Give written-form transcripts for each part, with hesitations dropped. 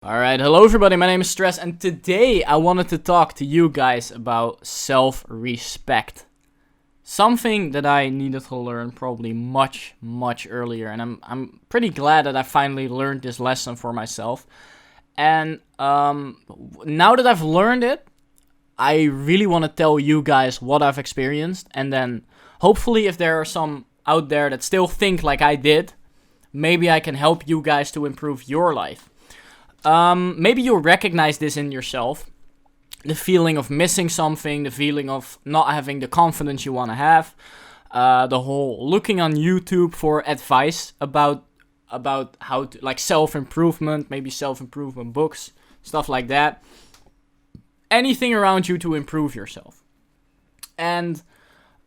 Alright, hello everybody, my name is Stress, and today I wanted to talk to you guys about self-respect. Something that I needed to learn probably much earlier, and I'm pretty glad that I finally learned this lesson for myself. And now that I've learned it, I really want to tell you guys what I've experienced, and then hopefully if there are some out there that still think like I did, maybe I can help you guys to improve your life. Maybe you'll recognize this in yourself. The feeling of missing something, the feeling of not having the confidence you want to have. The whole looking on YouTube for advice about how to, like, self-improvement, maybe self-improvement books, stuff like that. Anything around you to improve yourself. And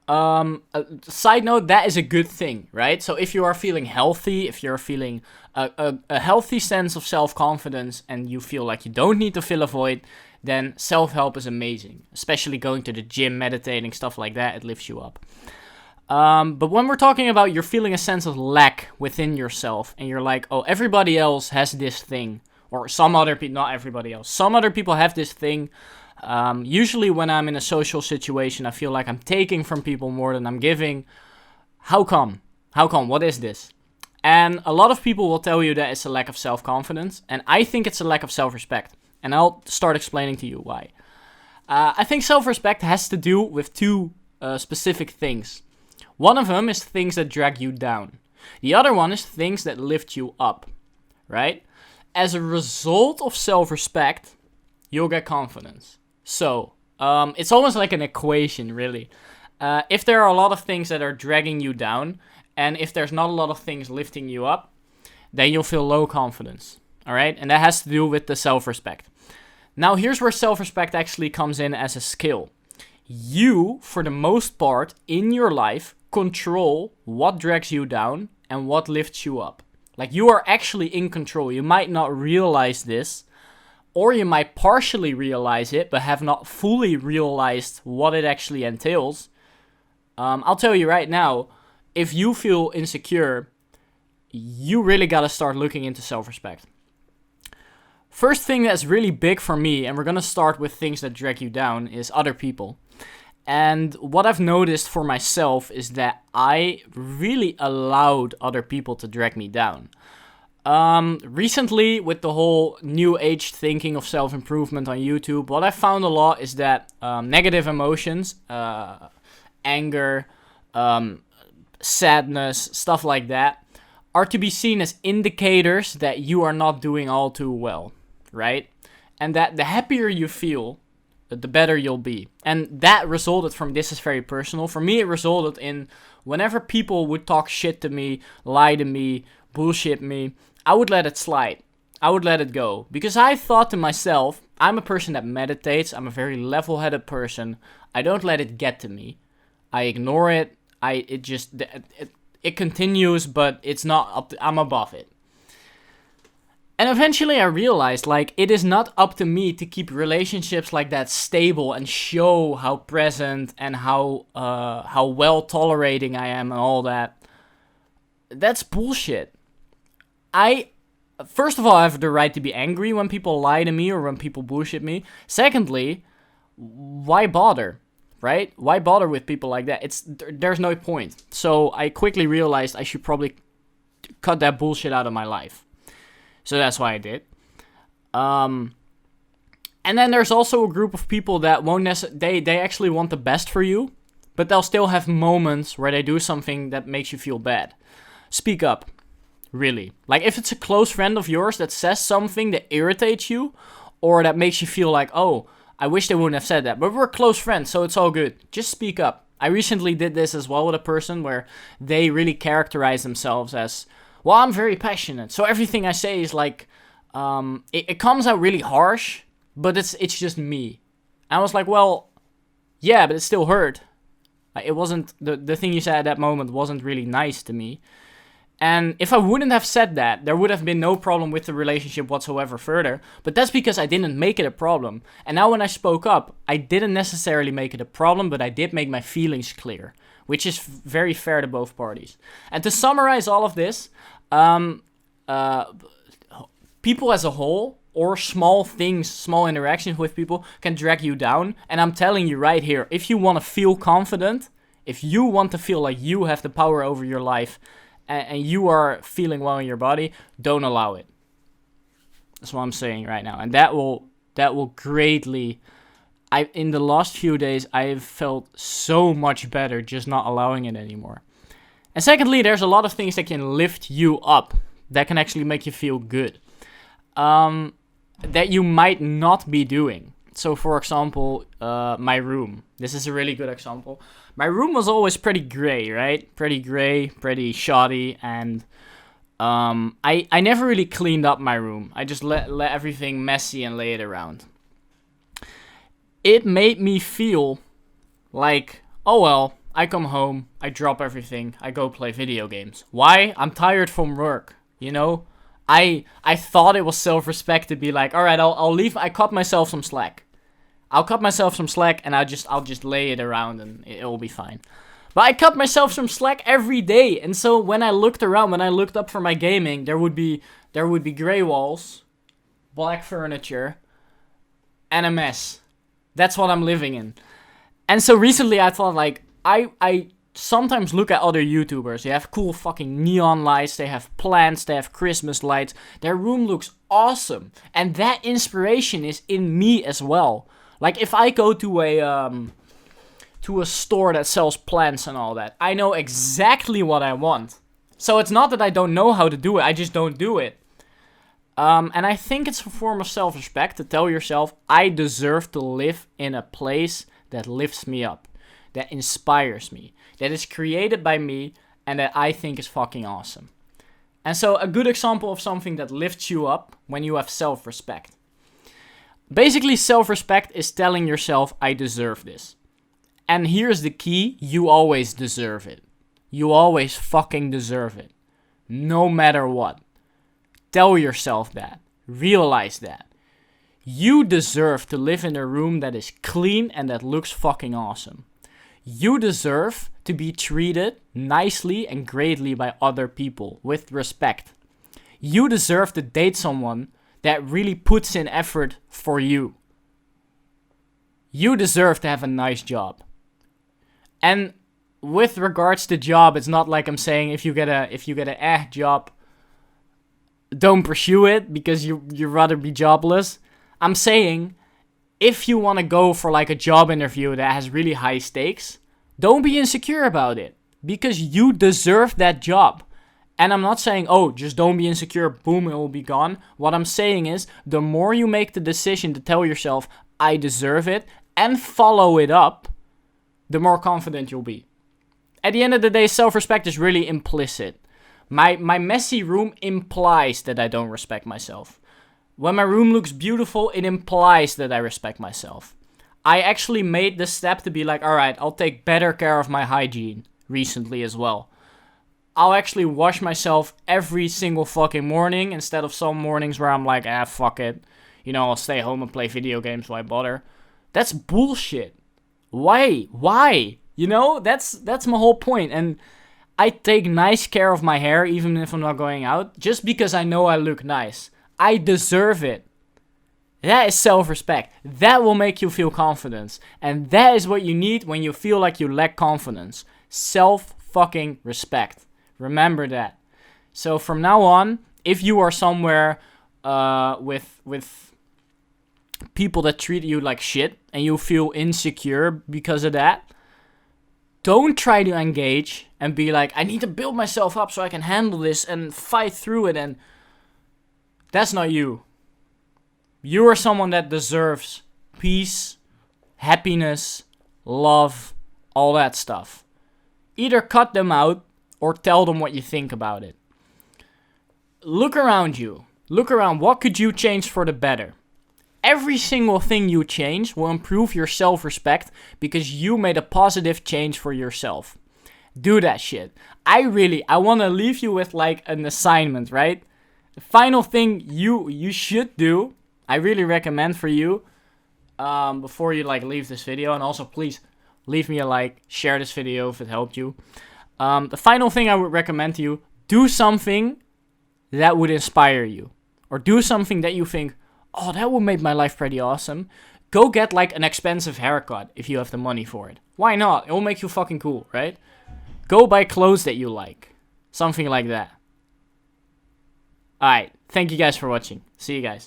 a side note, that is a good thing, right? So if you are feeling healthy, if you're feeling a healthy sense of self-confidence and you feel like you don't need to fill a void, then self-help is amazing. Especially going to the gym, meditating, stuff like that, it lifts you up. But when we're talking about you're feeling a sense of lack within yourself and you're like, oh, everybody else has this thing, or some other people, not everybody else, some other people have this thing. Usually when I'm in a social situation, I feel like I'm taking from people more than I'm giving. How come? What is this? And a lot of people will tell you that it's a lack of self-confidence, and I think it's a lack of self-respect. And I'll start explaining to you why. I think self-respect has to do with two specific things. One of them is things that drag you down. The other one is things that lift you up, right? As a result of self-respect, you'll get confidence. So, it's almost like an equation, really. If there are a lot of things that are dragging you down, and if there's not a lot of things lifting you up, then you'll feel low confidence, alright? And that has to do with the self-respect. Now, here's where self-respect actually comes in as a skill. You, for the most part, in your life, control what drags you down and what lifts you up. Like, you are actually in control. You might not realize this, or you might partially realize it, but have not fully realized what it actually entails. I'll tell you right now, if you feel insecure, you really gotta start looking into self-respect. First thing that's really big for me, and we're gonna start with things that drag you down, is other people. And what I've noticed for myself is that I really allowed other people to drag me down. Recently, with the whole new age thinking of self-improvement on YouTube, what I found a lot is that negative emotions, anger, sadness, stuff like that, are to be seen as indicators that you are not doing all too well, right? And that the happier you feel, the better you'll be. And that resulted from, this is very personal, for me it resulted in whenever people would talk shit to me, lie to me, bullshit me, I would let it slide. I would let it go. Because I thought to myself, I'm a person that meditates, I'm a very level-headed person, I don't let it get to me. I ignore it, it continues, but it's not up to, I'm above it. And eventually I realized, like, it is not up to me to keep relationships like that stable and show how present and how well tolerating I am and all that. That's bullshit. First of all, I have the right to be angry when people lie to me or when people bullshit me. Secondly, why bother? Right? Why bother with people like that? There's no point. So I quickly realized I should probably cut that bullshit out of my life. So that's why I did. And then there's also a group of people that won't necessarily, they actually want the best for you, but they'll still have moments where they do something that makes you feel bad. Speak up. Really. Like, if it's a close friend of yours that says something that irritates you, or that makes you feel like, oh, I wish they wouldn't have said that, but we're close friends, so it's all good. Just speak up. I recently did this as well with a person where they really characterize themselves as, well, I'm very passionate, so everything I say is like, it comes out really harsh, but it's just me. I was like, well, yeah, but it still hurt. It wasn't, the thing you said at that moment wasn't really nice to me. And if I wouldn't have said that, there would have been no problem with the relationship whatsoever further. But that's because I didn't make it a problem. And now when I spoke up, I didn't necessarily make it a problem, but I did make my feelings clear, which is very fair to both parties. And to summarize all of this, people as a whole or small things, small interactions with people can drag you down. And I'm telling you right here, if you want to feel confident, if you want to feel like you have the power over your life and you are feeling well in your body, don't allow it. That's what I'm saying right now. And that will greatly... in the last few days, I've felt so much better just not allowing it anymore. And secondly, there's a lot of things that can lift you up, that can actually make you feel good, that you might not be doing. So, for example, my room. This is a really good example. My room was always pretty gray, right? Pretty gray, pretty shoddy, and I never really cleaned up my room. I just let everything messy and lay it around. It made me feel like, oh well, I come home, I drop everything, I go play video games. Why? I'm tired from work, you know? I thought it was self-respect to be like, alright, I'll leave, I cut myself some slack. I'll cut myself some slack and I'll just lay it around and it'll be fine. But I cut myself some slack every day, and so when I looked around, when I looked up for my gaming, there would be gray walls, black furniture, and a mess. That's what I'm living in. And so recently I thought, like, I sometimes look at other YouTubers. They have cool fucking neon lights. They have plants. They have Christmas lights. Their room looks awesome. And that inspiration is in me as well. Like, if I go to a store that sells plants and all that, I know exactly what I want. So it's not that I don't know how to do it. I just don't do it. And I think it's a form of self-respect to tell yourself, I deserve to live in a place that lifts me up, that inspires me, that is created by me, and that I think is fucking awesome. And so a good example of something that lifts you up when you have self-respect. Basically, self-respect is telling yourself, I deserve this. And here's the key, you always deserve it. You always fucking deserve it. No matter what. Tell yourself that. Realize that. You deserve to live in a room that is clean and that looks fucking awesome. You deserve to be treated nicely and greatly by other people with respect. You deserve to date someone that really puts in effort for you. You deserve to have a nice job. And with regards to job, it's not like I'm saying if you get a job, don't pursue it because you'd rather be jobless. I'm saying if you want to go for like a job interview that has really high stakes, don't be insecure about it because you deserve that job. And I'm not saying, oh, just don't be insecure, boom, it will be gone. What I'm saying is the more you make the decision to tell yourself, I deserve it, and follow it up, the more confident you'll be. At the end of the day, self-respect is really implicit. My messy room implies that I don't respect myself. When my room looks beautiful, it implies that I respect myself. I actually made the step to be like, alright, I'll take better care of my hygiene recently as well. I'll actually wash myself every single fucking morning instead of some mornings where I'm like, fuck it. You know, I'll stay home and play video games, why bother? That's bullshit. Why? You know, that's my whole point. And I take nice care of my hair even if I'm not going out, just because I know I look nice. I deserve it. That is self-respect. That will make you feel confidence. And that is what you need when you feel like you lack confidence. Self-fucking-respect. Remember that. So from now on, if you are somewhere with people that treat you like shit and you feel insecure because of that, don't try to engage and be like, I need to build myself up so I can handle this and fight through it. And that's not you. You are someone that deserves peace, happiness, love, all that stuff. Either cut them out or tell them what you think about it. Look around you. Look around. What could you change for the better? Every single thing you change will improve your self-respect because you made a positive change for yourself. Do that shit. I want to leave you with like an assignment, right? The final thing you should do, I really recommend for you, before you like leave this video, and also please leave me a like, share this video if it helped you. The final thing I would recommend to you, do something that would inspire you. Or do something that you think, Oh, that would make my life pretty awesome. Go get like an expensive haircut if you have the money for it. Why not? It will make you fucking cool, right? Go buy clothes that you like. Something like that. Alright, thank you guys for watching. See you guys.